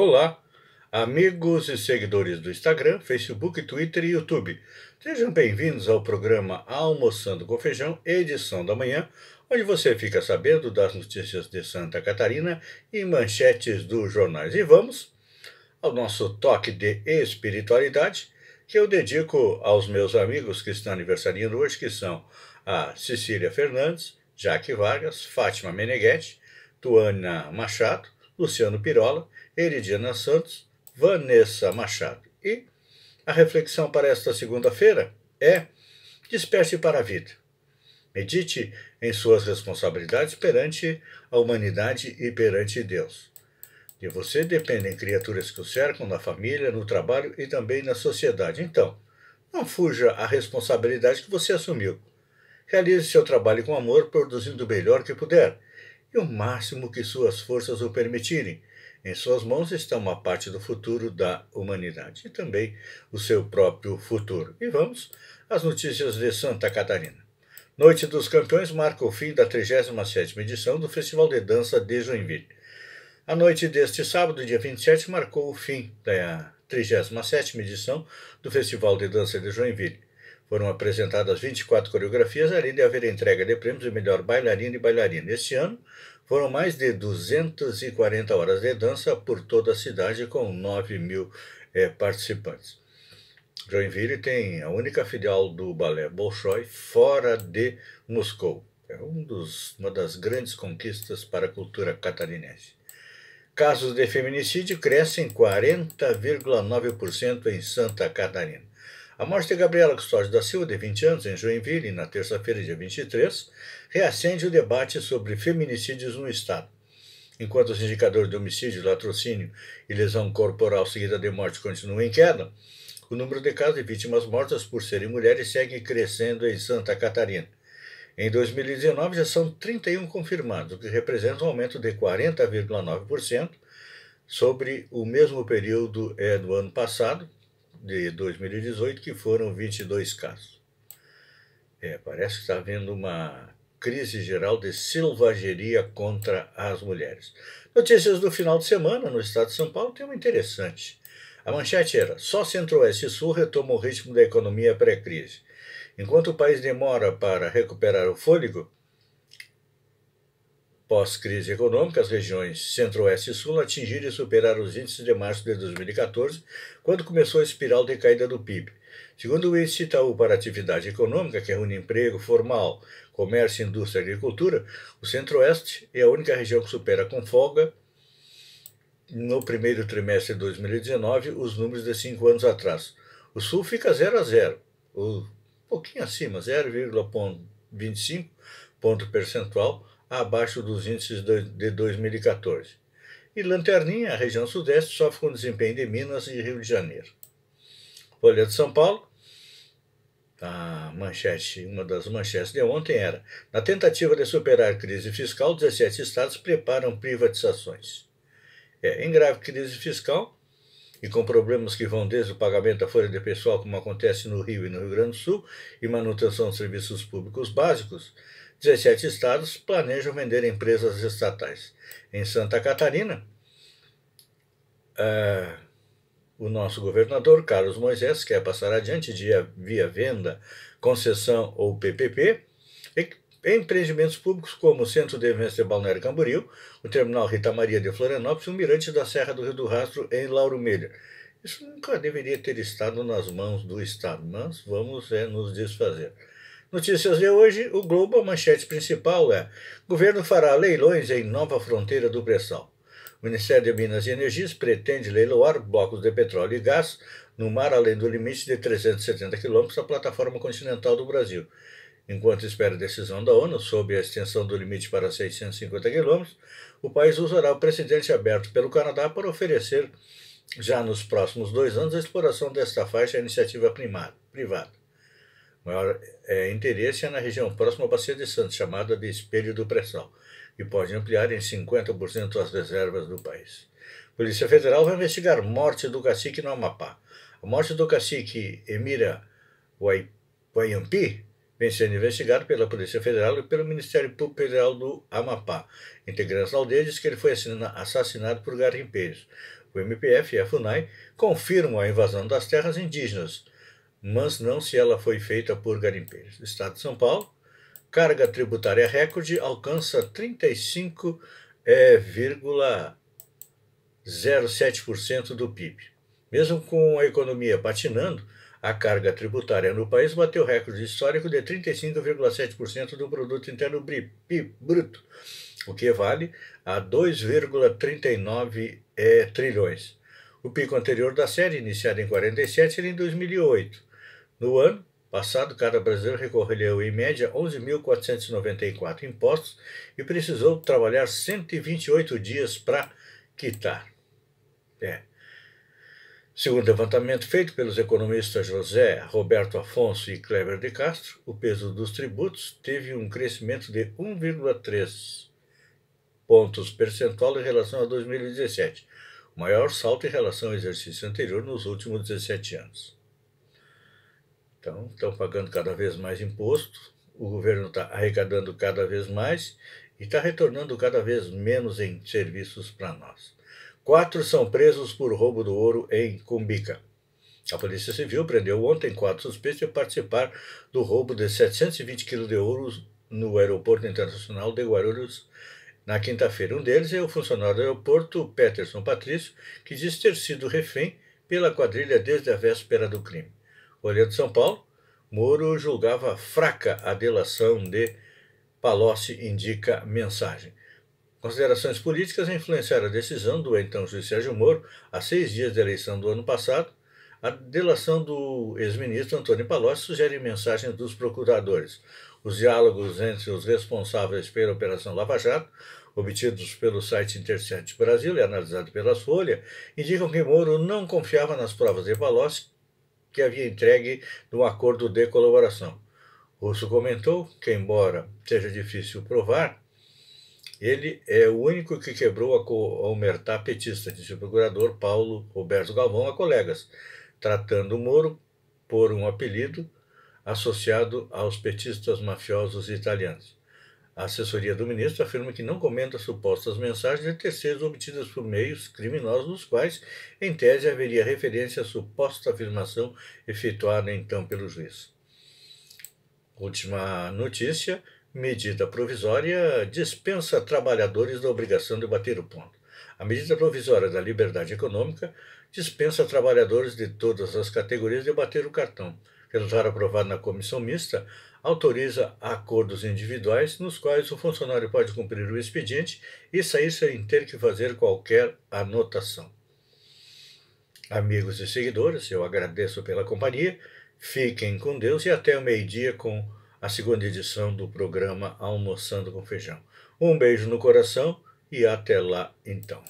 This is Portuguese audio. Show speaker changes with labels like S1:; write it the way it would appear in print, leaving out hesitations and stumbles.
S1: Olá, amigos e seguidores do Instagram, Facebook, Twitter e YouTube. Sejam bem-vindos ao programa Almoçando com Feijão, edição da manhã, onde você fica sabendo das notícias de Santa Catarina e manchetes dos jornais. E vamos ao nosso toque de espiritualidade, que eu dedico aos meus amigos que estão aniversariando hoje, que são a Cecília Fernandes, Jaque Vargas, Fátima Meneghetti, Tuana Machado, Luciano Pirola, Eridiana Santos, Vanessa Machado. E a reflexão para esta segunda-feira é: desperte para a vida. Medite em suas responsabilidades perante a humanidade e perante Deus. De você dependem criaturas que o cercam na família, no trabalho e também na sociedade. Então, não fuja à responsabilidade que você assumiu. Realize seu trabalho com amor, produzindo o melhor que puder e o máximo que suas forças o permitirem. Em suas mãos está uma parte do futuro da humanidade e também o seu próprio futuro. E vamos às notícias de Santa Catarina. Noite dos Campeões marca o fim da 37ª edição do Festival de Dança de Joinville. A noite deste sábado, dia 27, marcou o fim da 37ª edição do Festival de Dança de Joinville. Foram apresentadas 24 coreografias, além de haver entrega de prêmios de melhor bailarina e bailarina. Este ano, foram mais de 240 horas de dança por toda a cidade, com 9.000 participantes. Joinville tem a única filial do balé Bolshoi fora de Moscou. É uma das grandes conquistas para a cultura catarinense. Casos de feminicídio crescem 40,9% em Santa Catarina. A morte de Gabriela Custódio da Silva, de 20 anos, em Joinville, na terça-feira, dia 23, reacende o debate sobre feminicídios no Estado. Enquanto os indicadores de homicídio, latrocínio e lesão corporal seguida de morte continuam em queda, o número de casos de vítimas mortas por serem mulheres segue crescendo em Santa Catarina. Em 2019, já são 31 confirmados, o que representa um aumento de 40,9% sobre o mesmo período do ano passado, de 2018, que foram 22 casos. Parece que está havendo uma crise geral de selvageria contra as mulheres. Notícias do final de semana no estado de São Paulo tem uma interessante. A manchete era: só Centro-Oeste e Sul retomam o ritmo da economia pré-crise. Enquanto o país demora para recuperar o fôlego pós-crise econômica, as regiões Centro-Oeste e Sul atingiram e superaram os índices de março de 2014, quando começou a espiral de caída do PIB. Segundo o índice Itaú para a atividade econômica, que reúne emprego formal, comércio, indústria e agricultura, o Centro-Oeste é a única região que supera com folga, no primeiro trimestre de 2019, os números de 5 anos atrás. O Sul fica 0 a 0, um pouquinho acima, 0,25 ponto percentual, abaixo dos índices de 2014. E Lanterninha, a região sudeste, sofre com o desempenho de Minas e Rio de Janeiro. Folha de São Paulo, uma das manchetes de ontem era: na tentativa de superar a crise fiscal, 17 estados preparam privatizações. Em grave crise fiscal, e com problemas que vão desde o pagamento da folha de pessoal, como acontece no Rio e no Rio Grande do Sul, e manutenção de serviços públicos básicos, 17 estados planejam vender empresas estatais. Em Santa Catarina, o nosso governador, Carlos Moisés, quer passar adiante via venda, concessão ou PPP, empreendimentos públicos como o Centro de Eventos de Balneário Camboriú, o Terminal Rita Maria de Florianópolis e o Mirante da Serra do Rio do Rastro, em Lauro Miller. Isso nunca deveria ter estado nas mãos do Estado, mas vamos nos desfazer. Notícias de hoje: o Globo, a manchete principal é: governo fará leilões em nova fronteira do pré-sal. O Ministério de Minas e Energias pretende leiloar blocos de petróleo e gás no mar além do limite de 370 quilômetros da plataforma continental do Brasil. Enquanto espera a decisão da ONU sobre a extensão do limite para 650 quilômetros, o país usará o precedente aberto pelo Canadá para oferecer, já nos próximos 2 anos, a exploração desta faixa à iniciativa privada. O maior interesse é na região próxima à Bacia de Santos, chamada de Espelho do Pré-Sal, que pode ampliar em 50% as reservas do país. A Polícia Federal vai investigar morte do cacique no Amapá. A morte do cacique Emira Wayampi vem sendo investigado pela Polícia Federal e pelo Ministério Público Federal do Amapá. Integrantes da aldeia diz que ele foi assassinado por garimpeiros. O MPF e a FUNAI confirmam a invasão das terras indígenas, mas não se ela foi feita por garimpeiros. Estado de São Paulo, carga tributária recorde alcança 35,07% do PIB. Mesmo com a economia patinando, a carga tributária no país bateu recorde histórico de 35,7% do produto interno bruto, o que vale a 2,39 trilhões. O pico anterior da série, iniciado em 47, era em 2008. No ano passado, cada brasileiro recolheu em média 11.494 impostos e precisou trabalhar 128 dias para quitar. Segundo o levantamento feito pelos economistas José Roberto Afonso e Kleber de Castro, o peso dos tributos teve um crescimento de 1,3 pontos percentual em relação a 2017, o maior salto em relação ao exercício anterior nos últimos 17 anos. Então, estão pagando cada vez mais imposto, o governo está arrecadando cada vez mais e está retornando cada vez menos em serviços para nós. 4 são presos por roubo do ouro em Cumbica. A Polícia Civil prendeu ontem 4 suspeitos de participar do roubo de 720 quilos de ouro no Aeroporto Internacional de Guarulhos na quinta-feira. Um deles é o funcionário do aeroporto, Peterson Patrício, que diz ter sido refém pela quadrilha desde a véspera do crime. Folha de São Paulo, Moro julgava fraca a delação de Palocci, indica mensagem. Considerações políticas influenciaram a decisão do então juiz Sérgio Moro, a 6 dias da eleição do ano passado. A delação do ex-ministro Antônio Palocci sugere mensagens dos procuradores. Os diálogos entre os responsáveis pela Operação Lava Jato, obtidos pelo site Intercept Brasil e analisados pela Folha, indicam que Moro não confiava nas provas de Palocci que havia entregue no acordo de colaboração. Russo comentou que, embora seja difícil provar, ele é o único que quebrou a omertá petista, disse o procurador Paulo Roberto Galvão a colegas, tratando Moro por um apelido associado aos petistas mafiosos italianos. A assessoria do ministro afirma que não comenta supostas mensagens de terceiros obtidas por meios criminosos, nos quais, em tese, haveria referência à suposta afirmação efetuada então pelo juiz. Última notícia: medida provisória dispensa trabalhadores da obrigação de bater o ponto. A medida provisória da liberdade econômica dispensa trabalhadores de todas as categorias de bater o cartão. Relatório aprovado na comissão mista autoriza acordos individuais nos quais o funcionário pode cumprir o expediente e sair sem ter que fazer qualquer anotação. Amigos e seguidores, eu agradeço pela companhia, fiquem com Deus e até o meio-dia com a segunda edição do programa Almoçando com Feijão. Um beijo no coração e até lá então.